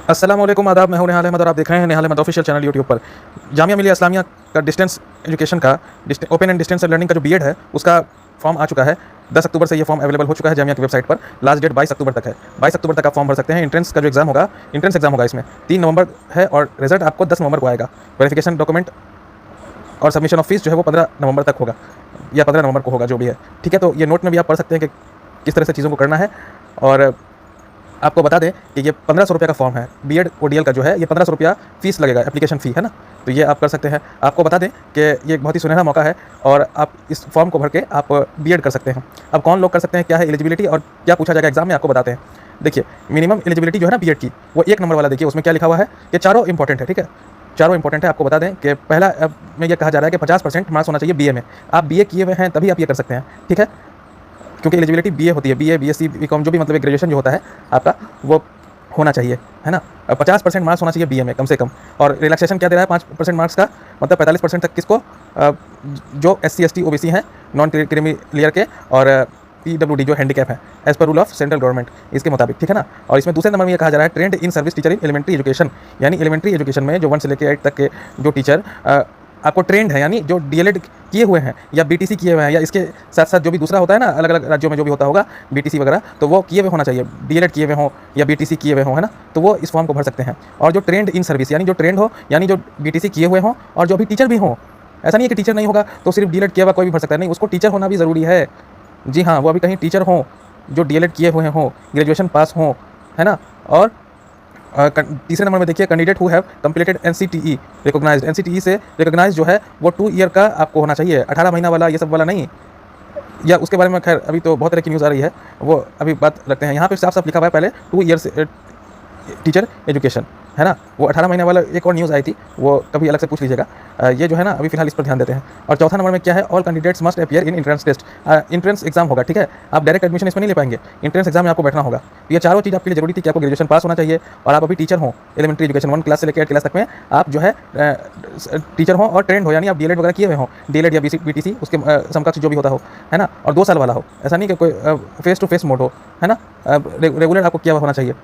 अस्सलामुअलैकुम आदाब, मैं हूं निहाल अहमद और आप देख रहे हैं निहाल अहमद ऑफिशियल चैनल यूट्यूब पर। जामिया मिलिया इस्लामिया का डिस्टेंस एजुकेशन का ओपन एंड डिस्टेंस लर्निंग का जो बीएड है उसका फॉर्म आ चुका है। 10 अक्टूबर से ये फॉर्म अवेलेबल हो चुका है जामिया की वेबसाइट पर। लास्ट डेट 22 अक्टूबर तक है। 22 अक्टूबर तक आप फॉर्म भर सकते हैं। एंट्रेंस का जो एग्जाम होगा, एंट्रेंस एग्जाम होगा इसमें 3 नवंबर है और रिजल्ट आपको 10 नवंबर को आएगा। वेरिफिकेशन डॉक्यूमेंट और सबमिशन ऑफ फीस जो है वो 15 नवंबर तक होगा या 15 नवंबर को होगा, जो भी है। ठीक है, तो ये नोट में भी आप पढ़ सकते हैं कि किस तरह से चीज़ों को करना है। और आपको बता दें कि ये 1500 रुपये का फॉर्म है। बीएड ओडीएल का जो है ये 1500 रुपया फीस लगेगा, एप्लीकेशन फ़ी है ना। तो ये आप कर सकते हैं। आपको बता दें कि ये एक बहुत ही सुनहरा मौका है और आप इस फॉर्म को भर के आप बीएड कर सकते हैं। अब कौन लोग कर सकते हैं, क्या है एलिजिबिलिटी और क्या पूछा जाएगा एग्जाम में, आपको बताते हैं। देखिए, मिनिमम एलिजिबिलिटी जो है ना बीएड की, वो 1 नंबर वाला देखिए, उसमें क्या लिखा हुआ है कि चारों इंपॉर्टेंट है। ठीक है, चारों इंपॉर्टेंट है। आपको बता दें कि पहला में ये कहा जा रहा है कि 50% मार्क्स होना चाहिए बीए में। आप बीए किए हुए हैं तभी आप ये कर सकते हैं। ठीक है, क्योंकि एलिजिबिलिटी बीए होती है, बीए, बीएससी, बीकॉम, जो भी मतलब ग्रेजुएशन जो होता है आपका, वो होना चाहिए, है ना। 50% मार्क्स होना चाहिए बीए में कम से कम। और रिलैक्सेशन क्या दे रहा है 5% मार्क्स का, मतलब 45% तक किसको, जो SC ST OBC हैं, नॉन क्रीमी लेयर के, और PWD जो हैंडीकैप है, as per rule of central government, इसके मुताबिक। ठीक है ना। और इसमें दूसरे नंबर में ये कहा जा रहा है trained in service teacher in elementary education, यानी एलिमेंट्री एजुकेशन में जो 1 से लेकर 8 तक के जो टीचर आपको ट्रेंड है, यानी जो डीएलएड किए हुए हैं या बीटीसी किए हुए हैं, या इसके साथ साथ जो भी दूसरा होता है ना, अलग अलग राज्यों में जो भी होता होगा बीटीसी वगैरह, तो वो किए हुए होना चाहिए, डीएलएड किए हुए हों या बीटीसी किए हुए हों, है ना। तो वो इस फॉर्म को भर सकते हैं। और जो ट्रेंड इन सर्विस, यानी जो ट्रेंड हो, यानी जो बीटीसी किए हुए हों और जो भी टीचर भी हों। ऐसा नहीं है कि टीचर नहीं होगा तो सिर्फ डीएलएड किया हुआ कोई भी भर सकता है, नहीं, उसको टीचर होना भी ज़रूरी है। जी हाँ, वो अभी कहीं टीचर हों, जो डीएलएड किए हुए हों, ग्रेजुएशन पास हों, है ना। और तीसरे नंबर में देखिए candidate who have completed NCTE recognised, NCTE से रिकॉग्नाइज जो है वो 2 ईयर का आपको होना चाहिए, 18 महीना वाला ये सब वाला नहीं। या उसके बारे में खैर अभी तो बहुत तरह की न्यूज़ आ रही है, वो अभी बात रखते हैं। यहाँ पे साफ साफ लिखा हुआ है पहले 2 ईयर्स टीचर एजुकेशन, है ना। वो 18 महीने वाला एक और न्यूज़ आई थी, वो कभी अलग से पूछ लीजिएगा। ये जो है ना अभी फिलहाल इस पर ध्यान देते हैं। और चौथा नंबर में क्या है, all candidates must appear in entrance test. Entrance exam होगा, ठीक है। आप डायरेक्ट एडमिशन इसमें नहीं ले पाएंगे, एंट्रेंस एग्जाम में आपको बैठना होगा। तो ये चारों चीज़ आपके लिए जरूरी थी कि आपको ग्रेजुएशन पास होना चाहिए और आप अभी टीचर हो, एलिमेंट्री एजुकेशन 1 क्लास से लेकर 8 क्लास तक में आप जो है टीचर हो और ट्रेंड हो, यानी आप डीएलएड वगैरह किए हुए हो, डीएलएड या बीटीसी उसके समकक्ष जो भी होता हो, है ना। और 2 साल वाला हो, ऐसा नहीं कि कोई फेस टू फेस मोड हो, है ना। रेगुलर आपको किया हुआ होना चाहिए।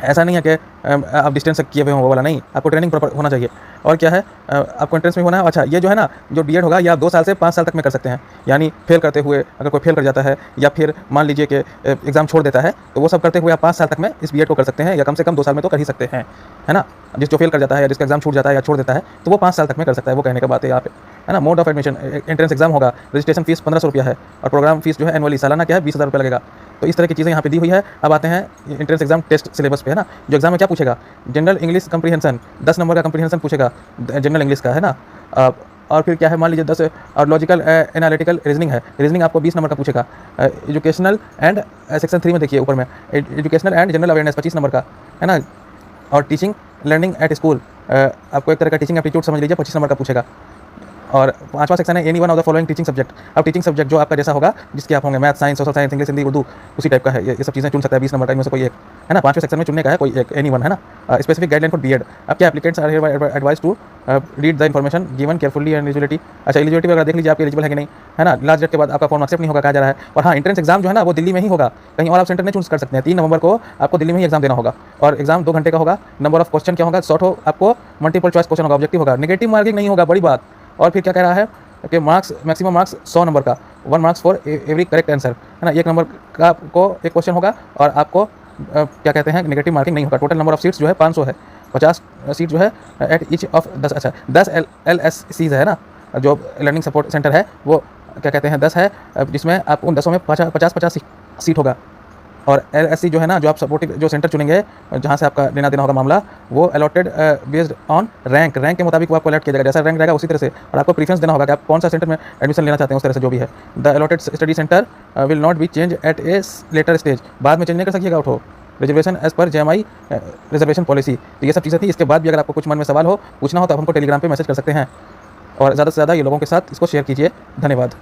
ऐसा नहीं है कि आप डिस्टेंस से किए हुए हों वो वाला, नहीं, आपको ट्रेनिंग प्रॉपर होना चाहिए। और क्या है, आपको एंट्रेंस में होना है। अच्छा, ये जो है ना, जो बीएड होगा ये आप 2 साल से 5 साल तक में कर सकते हैं। यानी फेल करते हुए, अगर कोई फेल कर जाता है या फिर मान लीजिए कि एग्जाम छोड़ देता है, तो वो सब करते हुए आप 5 साल तक में इस बीएड को कर सकते हैं, या कम से कम 2 साल में तो कर ही सकते हैं, है ना। जो फेल कर जाता है या जिसका एग्जाम छूट जाता है या छोड़ देता है, तो वो 5 साल तक में कर सकता है। वो कहने का बात है यहाँ पे, है ना। Mode of admission, entrance exam होगा, रजिस्ट्रेशन फीस 1500 रुपया है, और प्रोग्राम फीस जो है एनुअली सालाना क्या है 20,000 रुपये लगेगा। तो इस तरह की चीज़ें यहाँ पे दी हुई है। अब आते हैं एंट्रेंस एग्जाम टेस्ट सिलेबस पे, है ना। जो एग्जाम में क्या पूछेगा, जनरल इंग्लिश कंप्रीहेंशन, 10 नंबर का कंप्रीहेंशन पूछेगा जनरल इंग्लिश का, है ना। और फिर क्या है, मान लीजिए 10, और लॉजिकल एनालिटिकल रीजनिंग है, रीजनिंग आपको 20 नंबर का पूछेगा। एजुकेशनल एंड सेक्शन 3 में देखिए ऊपर में educational and general awareness 25 number का, है ना। और टीचिंग लर्निंग एट स्कूल, आपको एक तरह का टीचिंग एप्टीट्यूड समझ लीजिए, 25 नंबर का पूछेगा। और 5वां सेक्शन है any one of the following teaching subject. अब टीचिंग सब्जेक्ट जो आपका जैसा होगा, जिसके आप होंगे, math, science, social science, English, Hindi, Urdu, उसी टाइप का है। ये सब चीज़ें चुन सकता है 20 नंबर का इनमें से कोई एक, है ना। 5वें सेक्शन में चुनने का है कोई एक, एनी वन, है ना। Specific guideline for BEd. अब क्या applicants are here advise to read the information given carefully and eligibility. अच्छा, एलिजिबिलिटी वगैरह देख लीजिए आपके एलिजिबल है कि नहीं, है ना। लास्ट डेट के बाद आपका फॉर्म एक्सेप्ट नहीं होगा, कहा जा रहा है। और हाँ, एंट्रेंस एग्जाम जो है ना वो दिल्ली में ही होगा, कहीं और आप सेंटर नहीं चूज कर सकते हैं। 3 नवंबर को आपको दिल्ली में ही एग्जाम देना होगा और एग्जाम 2 घंटे का होगा। नंबर ऑफ क्वेश्चन क्या होगा, शॉर्ट हो, आपको मल्टीपल चॉइस क्वेश्चन होगा, ऑब्जेक्टिव होगा, नेगेटिव मार्किंग नहीं होगा, बड़ी बात। और फिर क्या कह रहा है कि मार्क्स, मैक्सिमम मार्क्स 100 नंबर का, 1 marks for every correct answer, है ना। 1 नंबर का आपको एक क्वेश्चन होगा और आपको क्या कहते हैं, नेगेटिव मार्किंग नहीं होगा। टोटल नंबर ऑफ सीट्स जो है 500 है, 50 सीट जो है एट ईच ऑफ 10, अच्छा 10 LSCs है ना, जो लर्निंग सपोर्ट सेंटर है, वो क्या कहते हैं 10 है, जिसमें आप उन 10 में 50-50 सीट होगा। और LSC जो है ना, जो आप सपोर्टिव जो सेंटर चुनेंगे, जहाँ से आपका लेना देना होगा मामला, वो अलॉटेड बेस्ड ऑन रैंक के मुताबिक वो आपको अलॉट किया जाएगा, जैसा रैंक रहेगा उसी तरह से। और आपको प्रीफरेंस देना होगा कि आप कौन सा सेंटर में एडमिशन लेना चाहते हैं, उस तरह से जो भी है। The allotted study centre will not be change at a later stage, बाद में चेंज नहीं कर सकिएगा, उठो। Reservation as per JMI reservation policy. तो ये सब चीज़ें थी। इसके बाद भी अगर आपको कुछ मन में सवाल हो, पूछना हो, तो आप हमको टेलीग्राम पर मैसेज कर सकते हैं। और ज़्यादा से ज़्यादा ये लोगों के साथ इसको शेयर कीजिए। धन्यवाद।